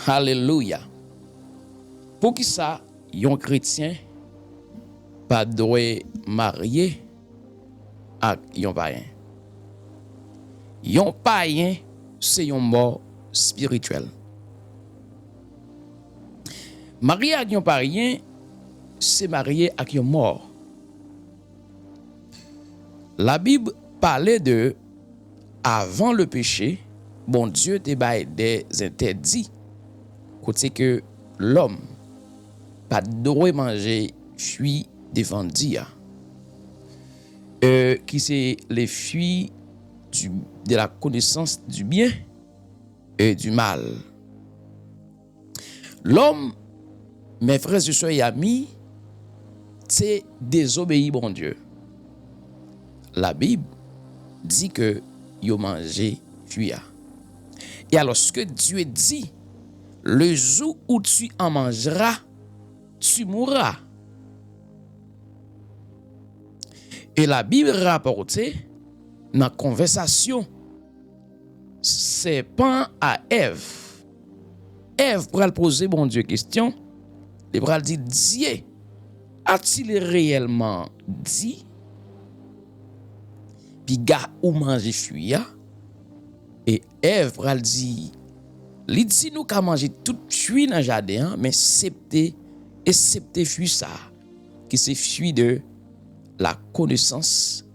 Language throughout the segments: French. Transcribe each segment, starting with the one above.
Alléluia. Pour qui ça, yon chrétien pas doit marier avec yon païen. Yon païen, c'est yon mort spirituel. Marier avec yon païen, c'est marier avec yon mort. La Bible parlait de avant le péché, bon Dieu te bail des interdits. Côté que l'homme pas doit manger fruits défendus. Qui c'est les fruits de la connaissance du bien et du mal. L'homme, mes frères et sœurs et amis, c'est désobéir bon Dieu. La Bible dit que yo mangé fruit. Et alors ce que Dieu dit, le jour où tu en mangeras, tu mourras. Et la Bible rapporte dans la conversation serpent à Ève. Ève pour poser bon Dieu question, il va dire Dieu a-t-il réellement dit puis gars ou manger fruit et Ève va dire il dit nous qu'à manger tout fruit dans jardin mais excepté fruit ça qui c'est fruit de la connaissance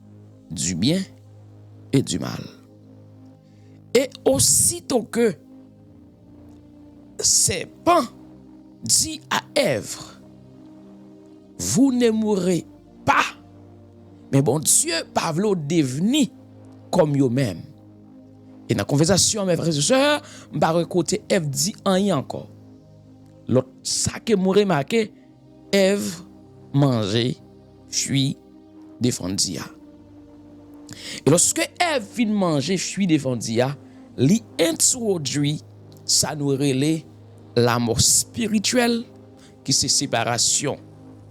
du bien et du mal. Et aussitôt que serpent dit à Ève, vous ne mourrez pas, mais bon Dieu pas vle devenir comme vous-même. Et dans la conversation, mes frères et sœurs, je vais côté Ève dit rien encore. L'autre, ça que mourir marqué, Ève mangeait fruit défendu. Et lorsque Ève fin manger fruit défendu, li introduit ça nous relève la mort spirituelle qui c'est séparation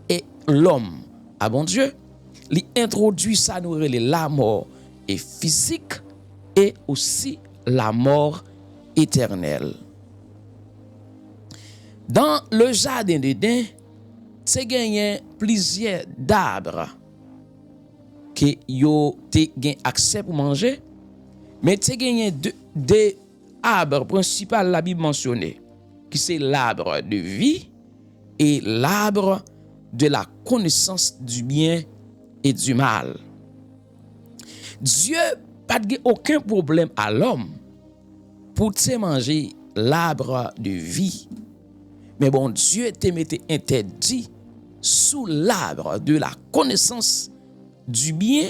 et l'homme à bon Dieu, li introduit ça nous relève la mort et physique et aussi la mort éternelle. Dans le jardin d'Éden, c'est gagné plusieurs d'arbres que yo te gen accès pour manger, mais te gagné deux arbres principaux la Bible mentionné, qui c'est l'arbre de vie et l'arbre de la connaissance du bien et du mal. Dieu pas de aucun problème à l'homme pour te manger l'arbre de vie. Mais bon Dieu te mette interdit sous l'arbre de la connaissance du bien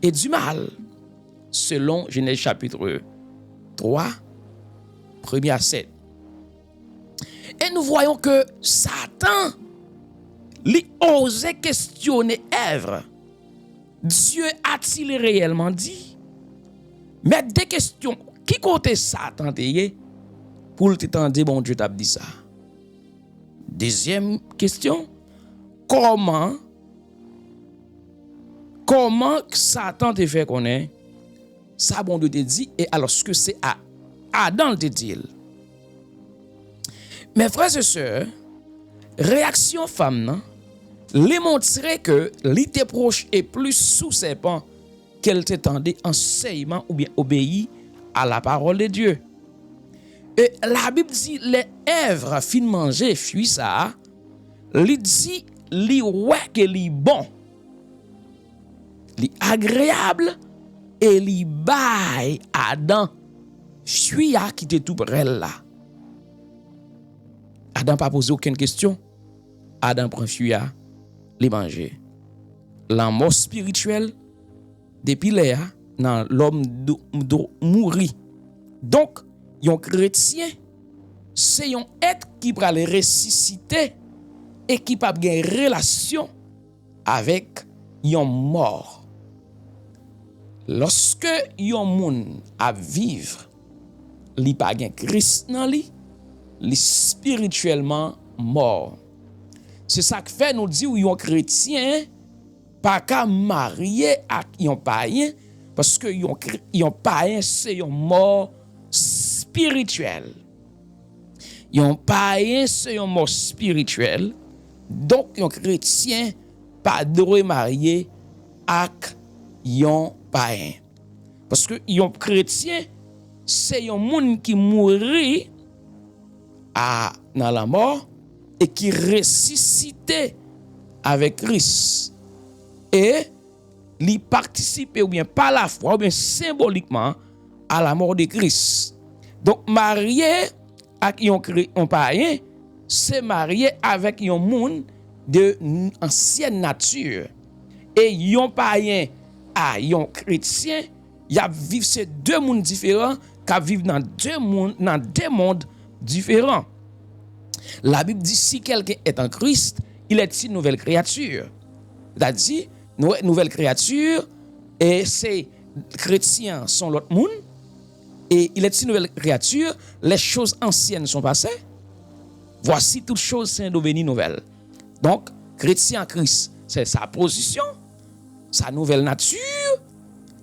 et du mal. Selon Genèse chapitre 3, 1er à 7. Et nous voyons que Satan lui osait questionner Ève. Dieu a-t-il réellement dit? Mais des questions, qui côté Satan te pour te tendre bon Dieu t'a dit ça? Deuxième question, comment Satan te fait connaître ça bon Dieu te dit et alors ce que c'est à Adam te dit. Mes frères et sœurs, réaction femme nan, les montrer que l'été proche est plus sous serpent qu'elle t'attendait enseignement ou bien obéit à la parole de Dieu. Et la Bible dit les Ève fin manger fruit ça, li dit li ouais que li bon, li agréable et li bail Adam fruit qui était tout près là. Adam pas posé aucune question. Adam prend fruit li manger. La mort spirituelle depuis là dans l'homme mourir. Donc yon chrétien c'est yon être qui va le ressusciter et qui pa gen relation avec yon mort. Lorsque yon moun a vivre li pa gen Christ nan li spirituellement mort. C'est ça que fait nous dit ou yon chrétien pas qu'à marier avec yon païen parce que yon païen c'est yon mort spirituel. Yon païen c'est un mort spirituel. Donc yon chrétien pas droit marier avec yon païen. Parce que yon chrétien c'est yon monde qui mourit dans la mort et qui ressuscité avec Christ. Et li participer ou bien par la foi ou bien symboliquement à la mort de Christ. Donc marié avec yon païen, c'est marié avec yon monde de ancienne nature. Et yon païen à yon chrétien, y a vivre ces deux mondes différents, qui vivent dans deux mondes différents. La Bible dit si quelqu'un est en Christ, il est une nouvelle créature. C'est-à-dire, nouvelle créature, et ces chrétiens sont l'autre monde, et il est une nouvelle créature, les choses anciennes sont passées, voici toutes choses sont devenues nouvelles. Donc, chrétien en Christ, c'est sa position, sa nouvelle nature,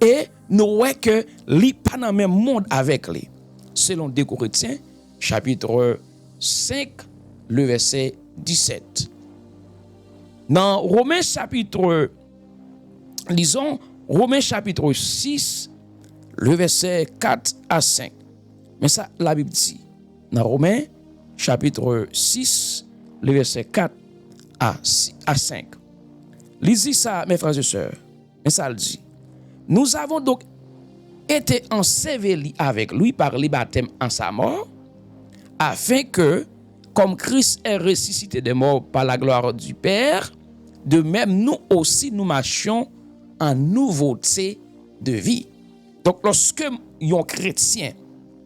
et nous voyons que lui pas dans le même monde avec lui. Selon 2 Corinthiens, chapitre 5, le verset 17. Dans Romains chapitre, lisons Romains chapitre 6, le verset 4 à 5. Mais ça, la Bible dit, dans Romains chapitre 6, le verset 4 à 5. Lisez ça, mes frères et sœurs. Mais ça le dit. Nous avons donc été ensevelis avec lui par le baptême en sa mort, afin que, comme Christ est ressuscité des morts par la gloire du Père, de même nous aussi nous marchions en nouveauté de vie. Donc lorsque un chrétien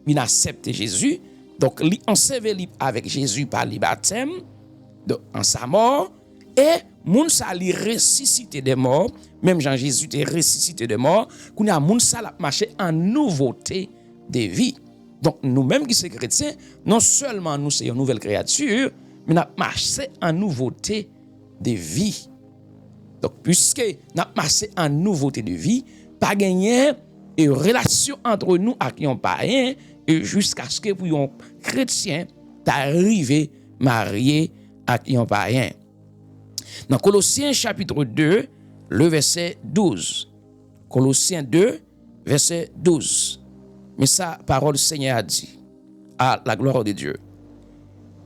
il accepte Jésus, donc il enseveli avec Jésus par le baptême en sa mort, et moun sa li ressuscité des morts, même Jean Jésus est ressuscité des morts, qu'on a moun sa la marché en nouveauté de vie. Donc nous-mêmes qui sommes chrétiens, non seulement nous sommes une nouvelle créature, mais nous marché en nouveauté de vie. Donc puisque nous marché en nouveauté de vie, pas gagner une relation entre nous et un païen jusqu'à ce que pour un chrétien t'arrive marié avec un païen. Dans Colossiens chapitre 2, le verset 12. Colossiens 2, verset 12. Mais ça, parole du Seigneur a dit, à la gloire de Dieu.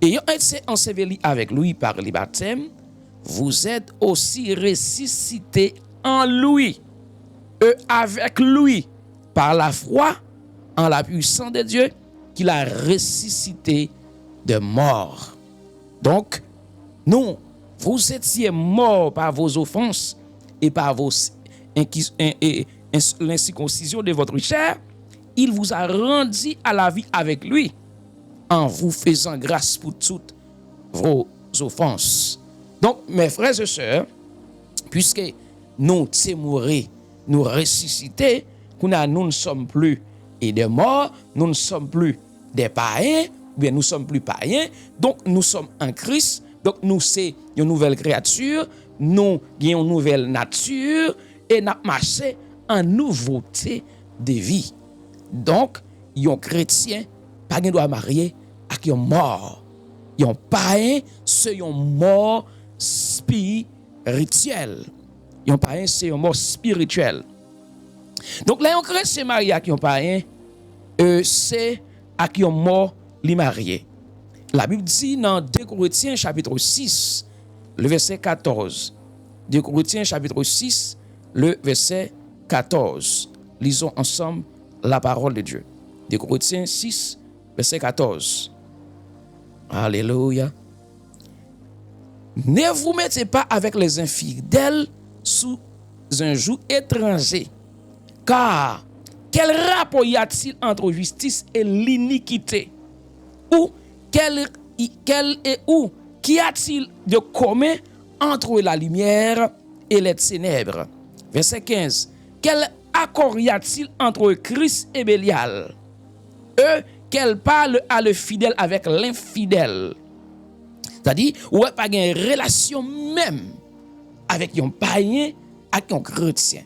Ayant été ensevelis avec lui par le baptême, vous êtes aussi ressuscités en lui, avec lui, par la foi en la puissance de Dieu, qu'il a ressuscité de mort. Donc, nous, vous étiez morts par vos offenses et par l'incirconcision de votre chair. Il vous a rendu à la vie avec lui, en vous faisant grâce pour toutes vos offenses. Donc, mes frères et sœurs, puisque nous sommes morts, nous ressuscités, nous ne sommes plus et des morts, nous ne sommes plus des païens, ou bien nous ne sommes plus païens, donc nous sommes en Christ, donc nous sommes une nouvelle créature, nous avons une nouvelle nature, et nous marchons en nouveauté de vie. Donc, un chrétien, pas doit marier avec un mort. Un païen, c'est un mort spirituel. Un païen, c'est un mort spirituel. Donc, là, un chrétien marié avec un païen, c'est avec un mort li marié. La Bible dit dans 2 Corinthiens chapitre 6, le verset 14. 2 Corinthiens chapitre 6, le verset 14. Lisons ensemble la parole de Dieu. 2 Corinthiens 6, verset 14. Alléluia. Ne vous mettez pas avec les infidèles sous un joug étranger, car quel rapport y a-t-il entre justice et l'iniquité? Ou qu'y a-t-il de commun entre la lumière et les ténèbres? Verset 15. Quel accord y a-t-il entre Christ et Bélial? Qu'elle parle à le fidèle avec l'infidèle. C'est-à-dire, ou pas une relation même avec un païen, avec un chrétien.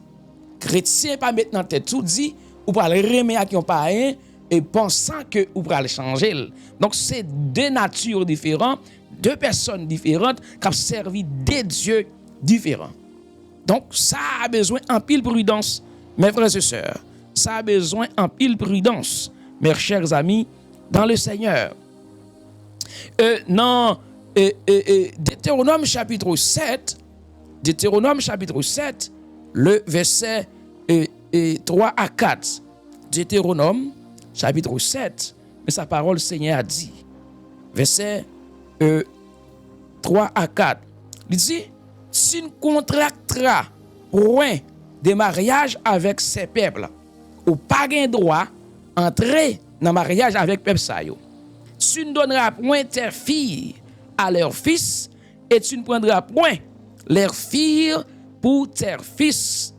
Chrétien pas maintenant tête tout dit, ou pas le remettre avec un païen, et pensant que vous pourrez le changer. Donc c'est deux natures différentes, deux personnes différentes qui ont servi des dieux différents. Donc ça a besoin en pile prudence, mes frères et sœurs. Ça a besoin en pile prudence, mes chers amis, dans le Seigneur. Dans Deutéronome chapitre 7, le verset 3 à 4. Deutéronome chapitre 7, mais sa parole Seigneur a dit, verset 3 à 4. Il dit, tu ne contracteras point de mariage avec ces peuples, ou pas de droit entrer dans mariage avec peuple ça yo. Tu ne donneras point tes filles à leurs fils, et tu ne prendras point leurs filles pour tes fils,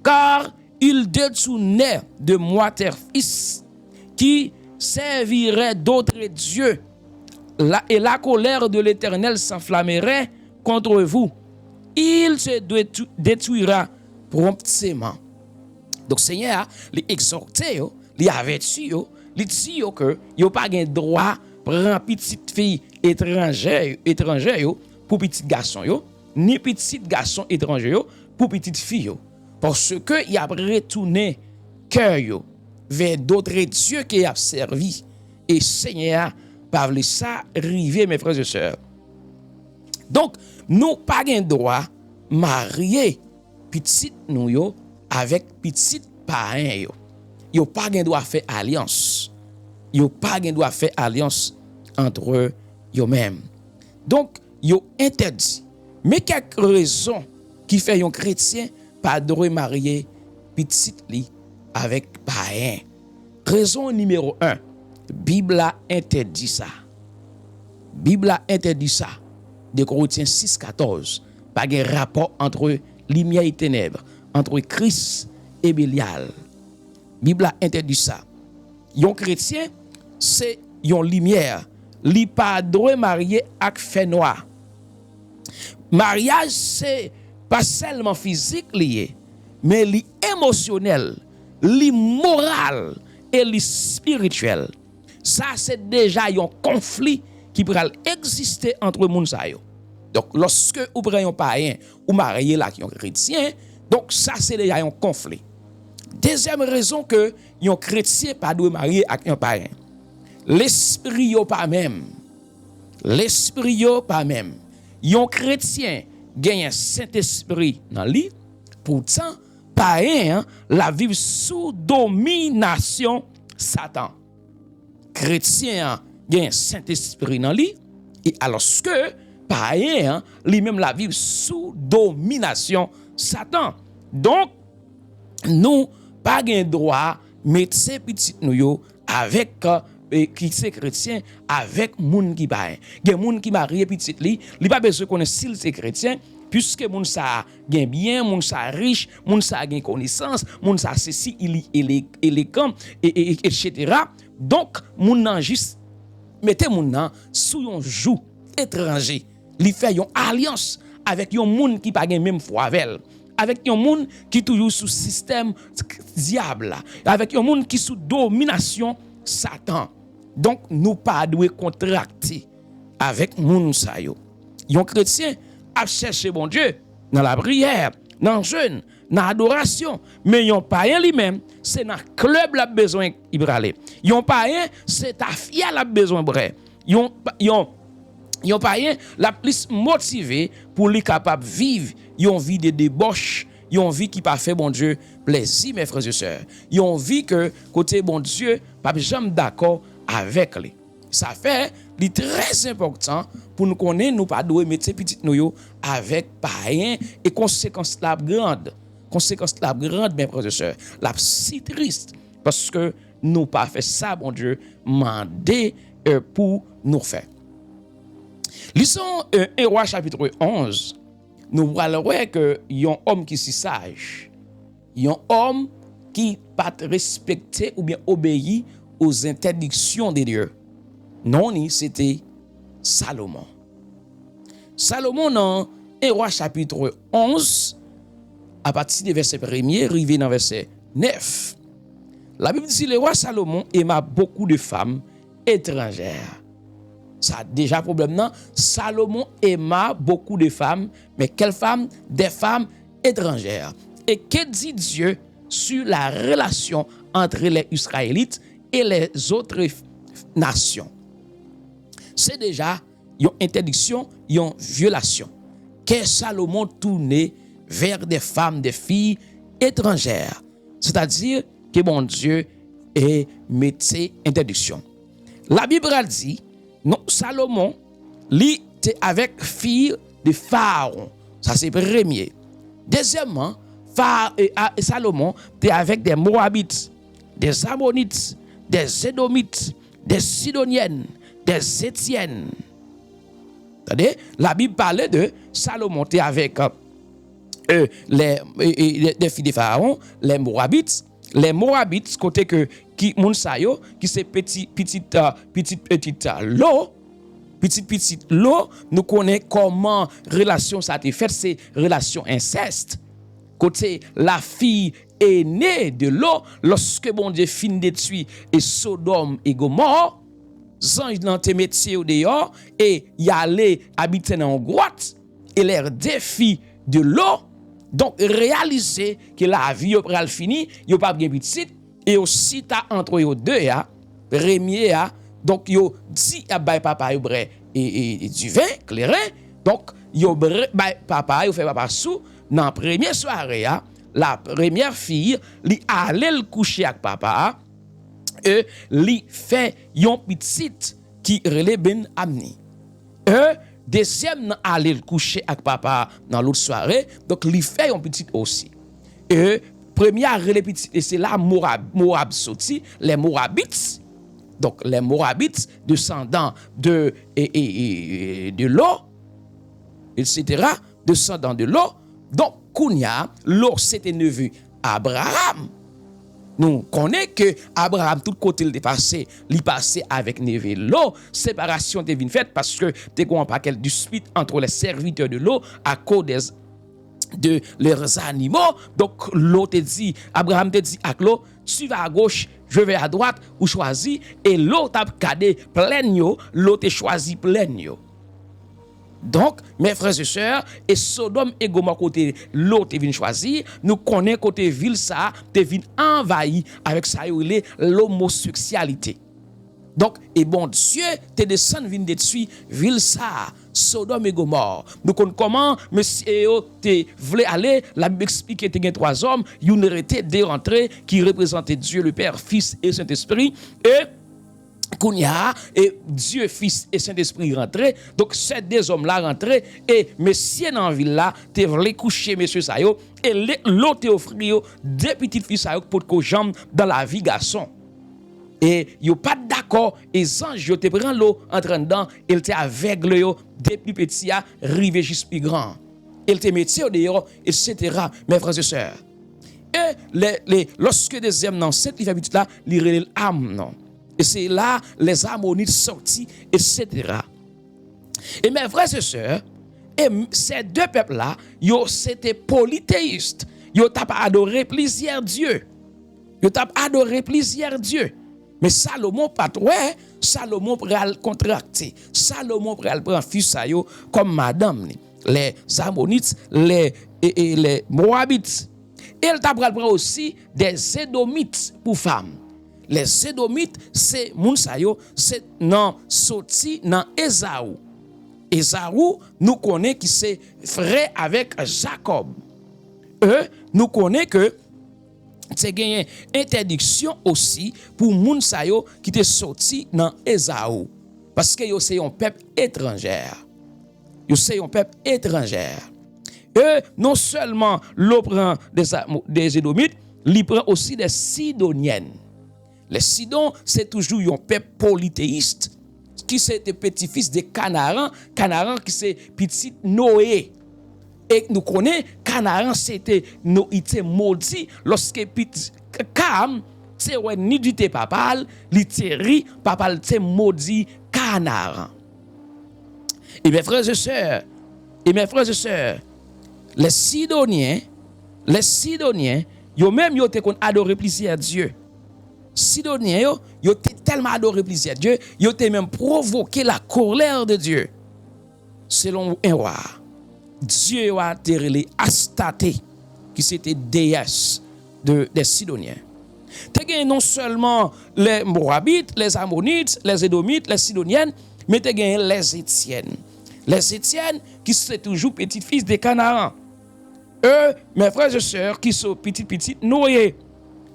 car ils détournaient de moi tes fils, qui serviraient d'autres dieux, et la colère de l'Éternel s'enflammerait contre vous. Il se détruira promptement. Donc Seigneur, les exhorté, les averti, les dit que yo pas gain droit prendre petite fille étrangère pour petit garçon yo, ni petit garçon étranger pour petite fille parce que il a retourné cœur yo vers d'autres dieux qui a servi et Seigneur pas ça arriver mes frères et sœurs. Donc nous pas gain droit marier petite nous yo avec petite parents yo. Yo pas gain droit faire alliance. Yo pas gain droit faire alliance entre eux mêmes. Donc yo interdit. Mais quelques raisons qui fait un chrétien pas droit marier petite li avec parents. Raison numéro 1. Bible a interdit ça. Bible a interdit ça. De Corinthiens 6:14. Pas de rapport entre lumière et ténèbres, entre Christ et Bélial. Bible a interdit ça. Yon chrétien, c'est yon lumière. Li pas droit marié avec fait noir. Mariage, c'est pas seulement physique lié, mais li émotionnel, li moral et li spirituel. Ça, c'est déjà un conflit qui pourrait exister entre moun sa yo. Donc, lorsque vous prenez un païen ou marié là qui est un chrétien, donc ça, c'est déjà un conflit. Deuxième raison que un chrétien pas doit marier avec un païen. L'esprit yo pas même. L'esprit yo pas même. Un chrétien gagne un Saint-Esprit dans lui, pourtant païen la vivre sous domination Satan. Chrétien gagne Saint-Esprit dans lui et alors que païen lui-même la vivre sous domination Satan. Donc nous pas gain droit mettre ces petites nous avec qui c'est chrétien avec moun qui païen. Gen moun qui marié petite li pas besoin connaître s'il c'est chrétien puisque moun sa gen bien, moun sa riche, moun sa gen connaissance, moun sa ceci il élégant et etc. Donc moun nan juste mettez moun nan sous yon joug étranger, li fait yon alliance avec yon moun qui pas gen même foi avec yon moun qui toujours sous système diable, avec yon moun qui sous domination Satan. Donc nous pas doit contracter avec moun sa yo. Yon chrétien a cherché bon Dieu dans la prière, dans le jeûne, dans l'adoration, mais yon païen lui-même, c'est dans le club la besoin il aller. Yon païen, c'est ta fille la besoin vrai. Yon païen la plus motivé pour lui capable vivre yon vie de débauche, yon vie qui pas fait bon Dieu plaisir mes frères et sœurs. Yon vie que côté bon Dieu pas jamais d'accord avec lui. Ça fait li très important pour nous connaître nous pas doit mettre petite nous avec païen et conséquence la grande mes frères et sœurs. La si triste parce que nous pas fait ça bon Dieu mandé pour nous faire. Lisons 1 Roi chapitre 11. Nous voyons que yon homme qui si sage, yon homme qui pas respecté ou bien obéi aux interdictions de Dieu. Non, c'était Salomon. Salomon dans 1 Roi chapitre 11 à partir du verset 1er arrivé dans verset 9. La Bible dit le roi Salomon aima beaucoup de femmes étrangères. Ça a déjà problème non? Salomon aima beaucoup de femmes, mais quelles femmes? Des femmes étrangères. Et que dit Dieu sur la relation entre les Israélites et les autres nations? C'est déjà une interdiction, une violation. Que Salomon tournait vers des femmes, des filles étrangères. C'est-à-dire que mon Dieu mettait interdiction. La Bible dit, non, Salomon, lui, était avec fille de Pharaon. Ça, c'est premier. Deuxièmement, Salomon était avec des Moabites, des Ammonites, des Édomites, des Sidoniennes, des Étiennes. C'est-à-dire, la Bible parlait de Salomon était avec les filles de Pharaon, les Moabites, côté que qui Mounsayo, qui c'est petite l'eau, nous connaissons comment relation ça a été faite, c'est relation inceste. Côté la fille est née de l'eau, lorsque bon Dieu fin détruit et Sodome et Gomorrhe, anges dans tes métiers au dehors et y aller habiter dans une grotte et leur défi de l'eau. Donc réaliser que la vie est pral fini, yo pas bien petit et aussi ta entre yo deux ya, premier ya, donc yo dit à bay papa yo bre et du vin clairin. Donc yo bay papa yo fait papa sou dans première soirée ya, la première fille li allait le coucher avec papa et li fait yon petit qui relè ben amni. Deuxième nan aller le coucher avec papa dans l'autre soirée, donc li fait yon petit aussi. Première relè petit et c'est là Moab sorti, les Moabites. Donc les Moabites descendants de l'eau, etc., descendants de l'eau. Donc Kounia, l'eau c'était neveu Abraham. Nous connaissons que Abraham, tout côté il passé avec neveu l'eau. Séparation est faite parce que tu as un paquet de dispute entre les serviteurs de l'eau à cause de leurs animaux. Donc l'eau te dit, Abraham te dit à l'eau, tu vas à gauche, je vais à droite, ou choisis, et l'eau t'a cadé plein yo, l'eau te choisi plein yo. Donc, mes frères et sœurs, et Sodome et Gomorrhe côté l'autre vient choisir, nous connaissons côté ville ça, te vient envahi avec ça l'homosexualité. Donc, et bon Dieu, te descend vient détruire ville ça, Sodome et Gomorrhe. Nous connaissons comment monsieur te voulait aller, la Bible explique que te gen trois hommes, une était de rentrer qui représentaient Dieu le Père, Fils et Saint-Esprit et Kounia et Dieu Fils et Saint-Esprit rentré. Donc ces deux hommes là rentré et messieurs dans ville là te voulait coucher monsieur ça yo et l'autre te offri deux petites filles ça yo pour que jambe dans la vie garçon. Et yo pas d'accord et ange yo te prend l'eau entre dedans, il te aveugle yo depuis petit à rive jusqu'à plus grand. Il te mettait au dehors etc. mes frères et sœurs. Et lorsque deuxième dans cette habitude là, li relève âme non. Et c'est là les Ammonites sortis, etc. Et mes frères et sœurs, et ces deux peuples-là, c'était polythéistes. Ils ont adoré plusieurs dieux. Ils ont adoré plusieurs dieux. Mais Salomon, pas trop, Salomon pral contracter. Salomon pral prendre fils comme madame. Les Ammonites, les Moabites. Et il t'a pral prendre aussi des Édomites pour femmes. Les Édomites, c'est Mounsayo, c'est non sorti dans Ésaü. Ésaü, nous connaissons qui c'est frère avec Jacob. Nous connaissons que c'est gagné interdiction aussi pour Mounsayo qui est sorti dans Ésaü. Parce que c'est un peuple étranger. C'est un peuple étranger. Non seulement l'on prend des Édomites, il prend aussi des Sidoniennes. Les Sidons, c'est toujours un peuple polythéiste qui c'est des petits-fils de Canaan qui c'est petit Noé. Et nous connaissons Canaan c'était Noé maudit lorsque petit Cam c'est ouais ni du té papal, littéri papal c'est maudit Canaan. Et mes frères et sœurs, les Sidoniens, yo même yo te kon adorer plusieurs dieux. Sidoniens, yo étaient tellement adoré plusieurs dieux, yo étaient même provoqué la colère de Dieu. Selon un roi, Dieu a terrelé Astarté, qui c'était déesse des Sidoniens. T'es non seulement les Moabites, les Ammonites, les Édomites, les Sidoniennes, mais t'es les Étiennes. Les Étiennes qui sont toujours petits-fils des Canaan. Eux, mes frères et sœurs, qui sont petits, noyés.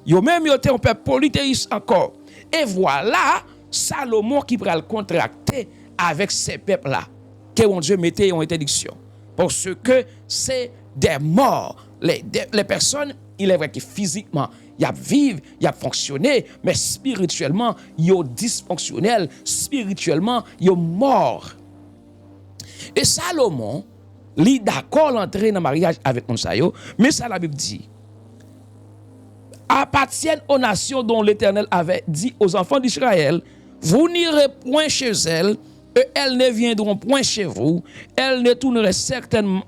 Yo même yo un peuple polythéiste encore. Et voilà, Salomon qui va le contracter avec ces peuples-là. Que mon Dieu mettait en interdiction. Parce que c'est des morts. Les personnes, il est vrai que physiquement, ils vivent, ils fonctionné, mais spirituellement, ils sont dysfonctionnels. Spirituellement, ils sont morts. Et Salomon, il est d'accord d'entrer dans le mariage avec Monsayo, mais ça la Bible dit. Appartiennent aux nations dont l'Éternel avait dit aux enfants d'Israël, vous n'irez point chez elles, et elles ne viendront point chez vous, elles tourneraient certainement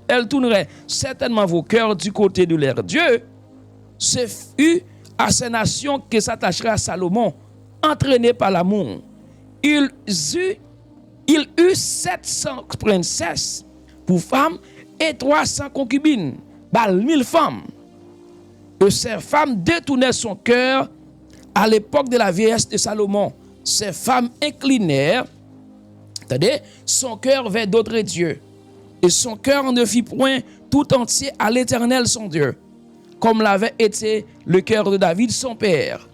vos cœurs du côté de leur Dieu. Ce fut à ces nations que s'attachera à Salomon, entraîné par l'amour. Il eut 700 princesses pour femmes et 300 concubines, 1000 femmes. Et ces femmes détournaient son cœur à l'époque de la vieillesse de Salomon. Ces femmes inclinèrent son cœur vers d'autres dieux. Et son cœur ne fit point tout entier à l'Éternel son Dieu, comme l'avait été le cœur de David son père.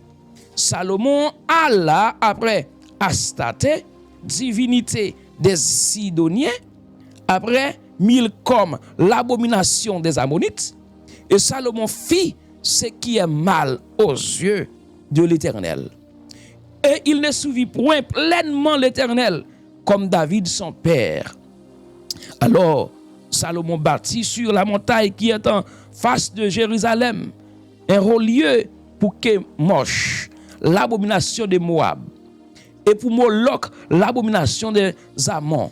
Salomon alla après Astarté, divinité des Sidoniens, après Milcom, l'abomination des Ammonites, et Salomon fit ce qui est mal aux yeux de l'Éternel. Et il ne suivit point pleinement l'Éternel, comme David son père. Alors, Salomon bâtit sur la montagne qui est en face de Jérusalem un haut lieu pour Kemosh, l'abomination de Moab, et pour Moloch, l'abomination des Ammons.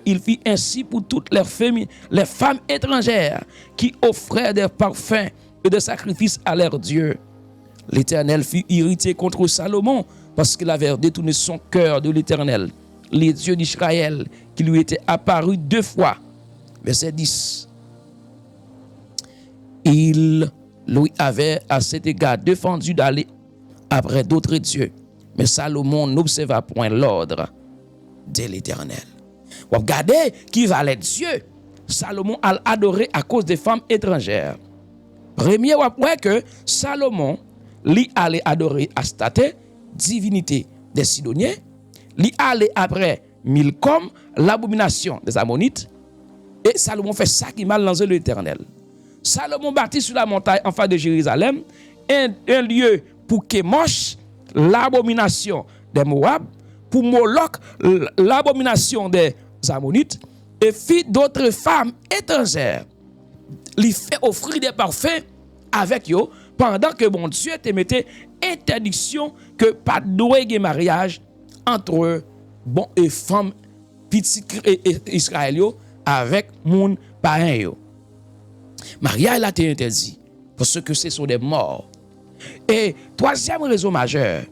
Il fit ainsi pour toutes les femmes étrangères qui offraient des parfums et des sacrifices à leur Dieu. L'Éternel fut irrité contre Salomon parce qu'il avait détourné son cœur de l'Éternel, les dieux d'Israël, qui lui étaient apparus 2 fois. Verset 10. Il lui avait à cet égard défendu d'aller après d'autres dieux. Mais Salomon n'observa point l'ordre de l'Éternel. Vous regardez qui valait Dieu. Salomon a adoré à cause des femmes étrangères. Premier, vous voyez que Salomon lui allait adorer Astarté, divinité des Sidoniens. Lui allait après Milcom, l'abomination des Ammonites. Et Salomon fait ça qui mal dans l'Éternel. Salomon bâtit sur la montagne en face de Jérusalem un lieu pour Kemosh, l'abomination des Moab, pour Moloch, l'abomination des Ammonites, et fit d'autres femmes étrangères. Il fait offrir des parfums avec eux, pendant que mon Dieu te mettait interdiction que pas de mariage entre bon et femmes petites israéliens avec mon païen. Mariage là t'est interdit parce que ce sont des morts. Et troisième raison majeure,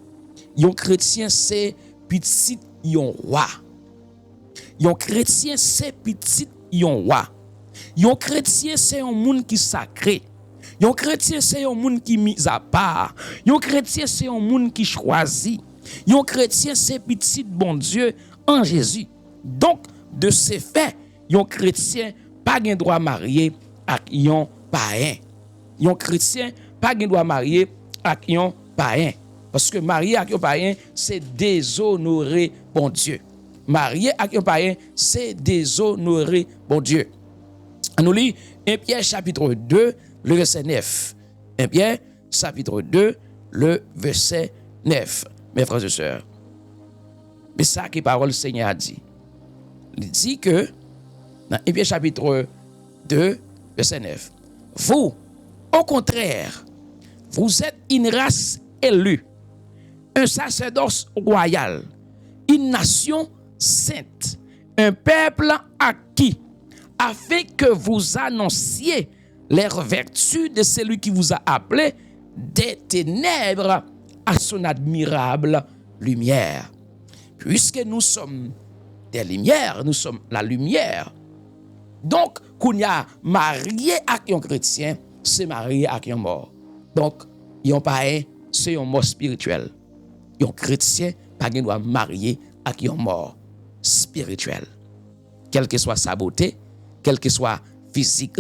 yon chrétien c'est petit yon roi. Yon chrétien c'est petit yon roi. Yon chrétien c'est un monde qui sacré. Yon chrétien c'est un monde qui mis à part. Yon chrétien c'est un monde qui choisi. Yon chrétien c'est petit bon Dieu en Jésus. Donc de ce fait, yon chrétien pas gen droit marier avec yon païen. Yon chrétien pas gen droit marier avec yon païen. Parce que marier avec yon païen, c'est déshonorer bon Dieu. Marier avec yon païen, c'est déshonorer bon Dieu. Nous lisons 1 Pierre chapitre 2, le verset 9. 1 Pierre chapitre 2, le verset 9. Mes frères et sœurs. Mais ça que la parole du Seigneur a dit. Il dit que, dans 1 Pierre chapitre 2, verset 9. Vous, au contraire, vous êtes une race élue, un sacerdoce royal, une nation sainte, un peuple acquis, afin que vous annonciez les vertus de celui qui vous a appelé des ténèbres à son admirable lumière. Puisque nous sommes des lumières, nous sommes la lumière. Donc, qu'on y a marié avec un chrétien, c'est marié avec un mort. Donc, yon païen, c'est un mort spirituel. Un chrétien, pas doit marier avec un mort spirituel. Quelle que soit sa beauté, quel que soit physique,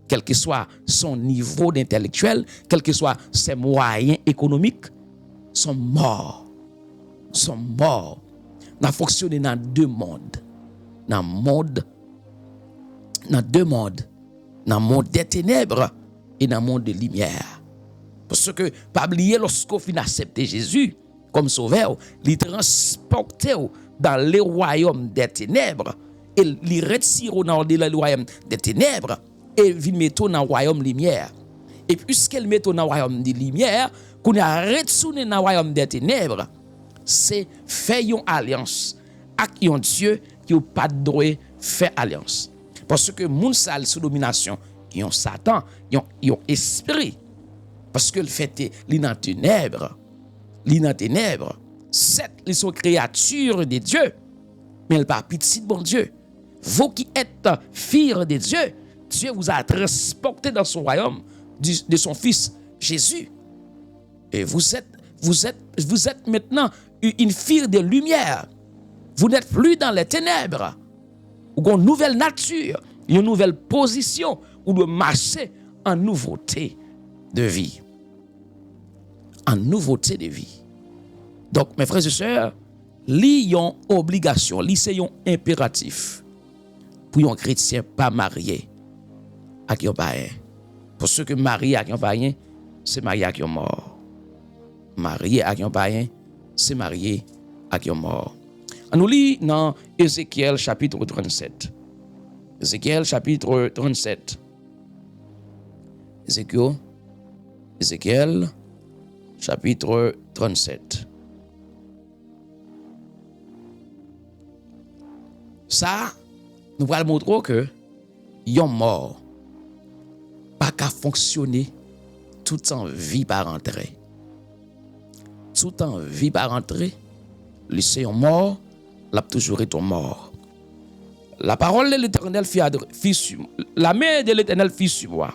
quel que soit son niveau d'intellectuel, quel que soit ses moyens économiques, sont morts. Sont morts. Nous fonctionné dans deux mondes. Dans deux mondes. Dans le monde des ténèbres et dans le monde de lumière. Parce que, pas oublier, lorsqu'on finit accepter Jésus comme sauveur, il transporte dans le royaume des ténèbres et il retire dans le royaume des ténèbres et il met dans le royaume de lumière. Et puisqu'il met dans le royaume de lumière, qu'on a retourné dans le royaume des ténèbres, c'est faire une alliance avec un Dieu qui n'a pas de droit de faire alliance. Parce que moun sal sous domination, yon Satan, yon esprit. Parce que le fait li nan ténèbres, certes, ils sont créatures de Dieu, mais ils pas petit bon Dieu. Vous qui êtes filles de Dieu, Dieu vous a transporté dans son royaume de son fils Jésus. Et vous êtes maintenant une fille de lumière. Vous n'êtes plus dans les ténèbres. Ou une nouvelle nature, une nouvelle position, ou de marcher en nouveauté de vie. En nouveauté de vie. Donc, mes frères et sœurs, li yon obligation, li c'est yon impératif pour un chrétien pas marié avec un païen. Parce que marié avec un païen, c'est marié avec un mort. Marié avec un païen, c'est marié avec un mort. On nous lit dans Ézéchiel chapitre 37. Ézéchiel chapitre 37. Ézéchiel chapitre 37. Ça, nous allons montrer que yon mort pas qu'à fonctionner tout en vie par entrée. Tout en vie par entrée, le c'est mort, l'a toujours été mort. La parole de l'Éternel fit sur la main de l'Éternel fit sur moi.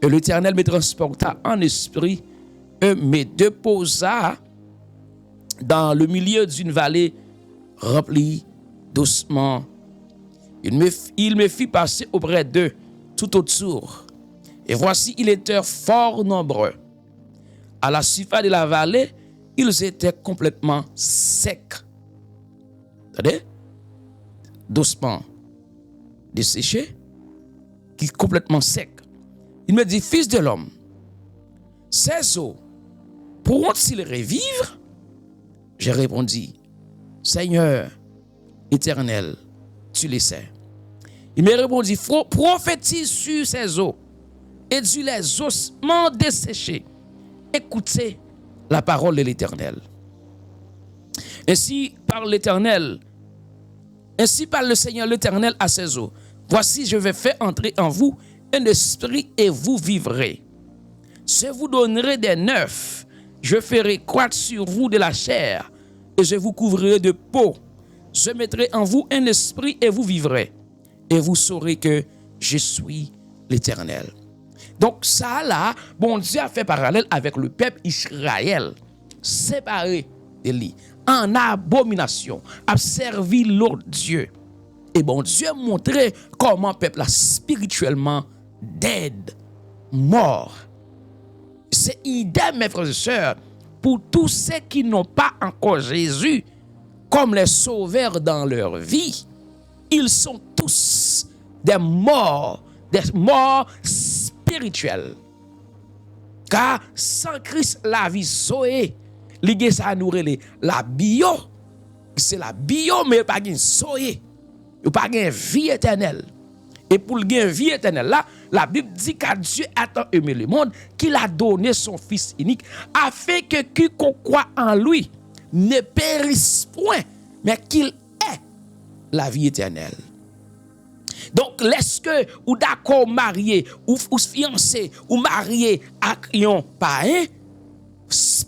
Et l'Éternel me transporta en esprit et me déposa dans le milieu d'une vallée remplie doucement. Il me fit passer auprès d'eux tout autour. Et voici, ils étaient fort nombreux. À la surface de la vallée, ils étaient complètement secs. Attendez? Doucement desséchés, qui est complètement sec. Il me dit, fils de l'homme, ces eaux pourront-ils revivre? J'ai répondu, Seigneur éternel, tu le sais. Il me répondit, prophétise sur ces eaux et sur les ossements desséchés. Écoutez la parole de l'Éternel. Ainsi parle l'Éternel, ainsi parle le Seigneur l'Éternel à ces eaux. Voici, je vais faire entrer en vous un esprit et vous vivrez. Je vous donnerai des neufs, je ferai croître sur vous de la chair et je vous couvrirai de peau. Je mettrai en vous un esprit et vous vivrez. Et vous saurez que je suis l'Éternel. Donc ça là, bon Dieu a fait parallèle avec le peuple Israël, séparé de lui, en abomination, a servi l'autre Dieu. Et bon Dieu a montré comment le peuple a spirituellement dead, mort. C'est idem, mes frères et sœurs, pour tous ceux qui n'ont pas encore Jésus comme les sauveurs dans leur vie. Ils sont tous des morts spirituels. Car sans Christ, la vie soye, l'igé ça nous relè la bio, c'est la bio, mais pas gen soye, pas gen vie éternelle. Et pour le vie éternelle là, la Bible dit qu'à Dieu a tant aimé le monde qu'il a donné son Fils unique afin que quiconque croit en lui ne périsse point, mais qu'il ait la vie éternelle. Donc, est-ce que ou d'accord marié ou fiancé ou marié avec un païen,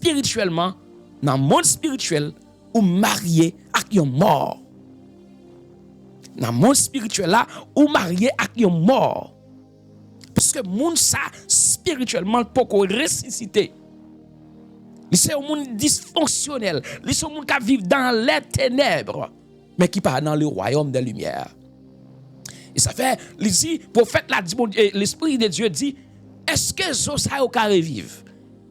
spirituellement, dans le monde spirituel, ou marié avec un mort. Dans le monde spirituel là, ou marié avec un mort. Parce que le monde ça, spirituellement, peut ressusciter. C'est un monde dysfonctionnel. C'est un monde qui vit dans les ténèbres, mais qui part dans le royaume des lumières. Et ça fait, prophète l'a dit, l'Esprit de Dieu dit, est-ce que ça au carré vive?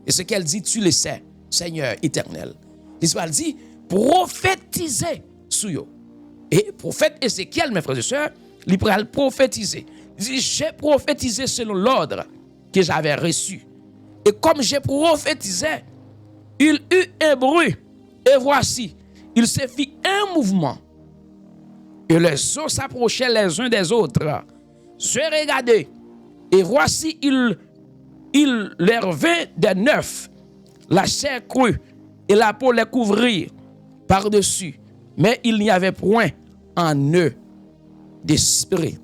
Et ce qu'elle dit, tu le sais, Seigneur éternel. L'Esprit dit, prophétisez sur eux. Et prophète Ézéchiel, mes frères et sœurs, il pourrait prophétiser. Il dit, j'ai prophétisé selon l'ordre que j'avais reçu. Et comme j'ai prophétisé, il eut un bruit. Et voici, il se fit un mouvement. Et les eaux s'approchaient les uns des autres. Je regardais. Et voici, il leur vint des neufs. La chair crue et la peau les couvrit par-dessus. Mais il n'y avait point en eux d'esprit.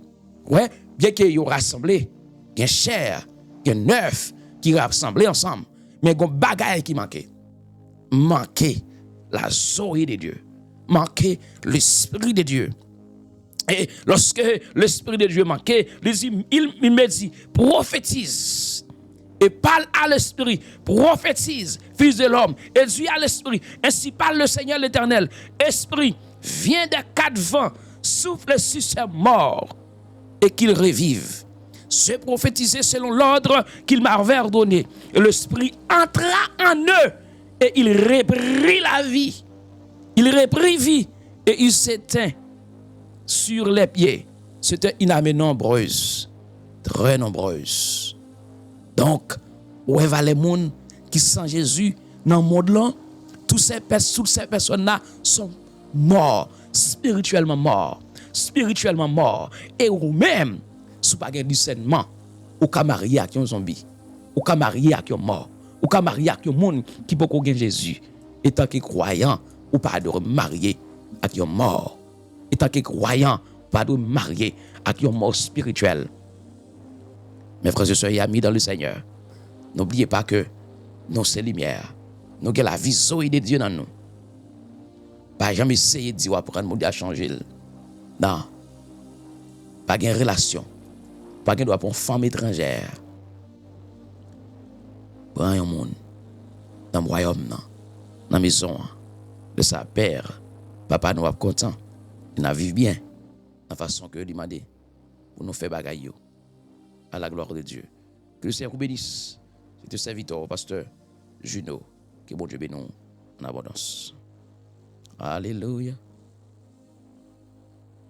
Ouais, bien qu'ils aient rassemblé, il y a chair, il y a neuf qui rassemblés ensemble. Mais il y a un bagage qui manquait. Manquait la zoé de Dieu. Manquait l'esprit de Dieu. Et lorsque l'esprit de Dieu manquait, il me dit, prophétise. Et parle à l'esprit, prophétise, fils de l'homme, et dis à l'esprit, ainsi parle le Seigneur l'Éternel. Esprit, viens des quatre vents, souffle sur ces morts, et qu'ils revivent. Je prophétisais selon l'ordre qu'il m'avait ordonné. Et l'esprit entra en eux, et il reprit la vie. Il reprit vie, et il s'éteint sur les pieds. C'était une armée nombreuse, très nombreuse. Donc, où est les gens qui sont Jésus dans le monde là, toutes ces personnes-là sont morts, spirituellement morts, Et ou même, si vous n'avez pas de discernement, ou qu'à marier avec un zombie, ou qu'à marier avec un mort, ou qu'à marier avec un monde qui peut gagner Jésus. Et tant que croyant, ou pas de marier avec un mort. Et tant que croyant, pas de marier avec un mort spirituel. Mes frères et sœurs et amis dans le Seigneur, n'oubliez pas que nous sommes lumière. Nous avons la vision de Dieu dans nous. Pas jamais essayer de dire pour un monde à changer. Non. Pas de relation. Pas de droit pour une femme étrangère. Prends un monde dans le royaume, dans la maison de sa père. Papa nous est content. Il a vécu bien. De la façon que il m'a dit pour nous faire bagaille. À la gloire de Dieu. Que le Seigneur vous bénisse. C'est un serviteur, pasteur Juno. Que bon Dieu bénisse en abondance. Alléluia.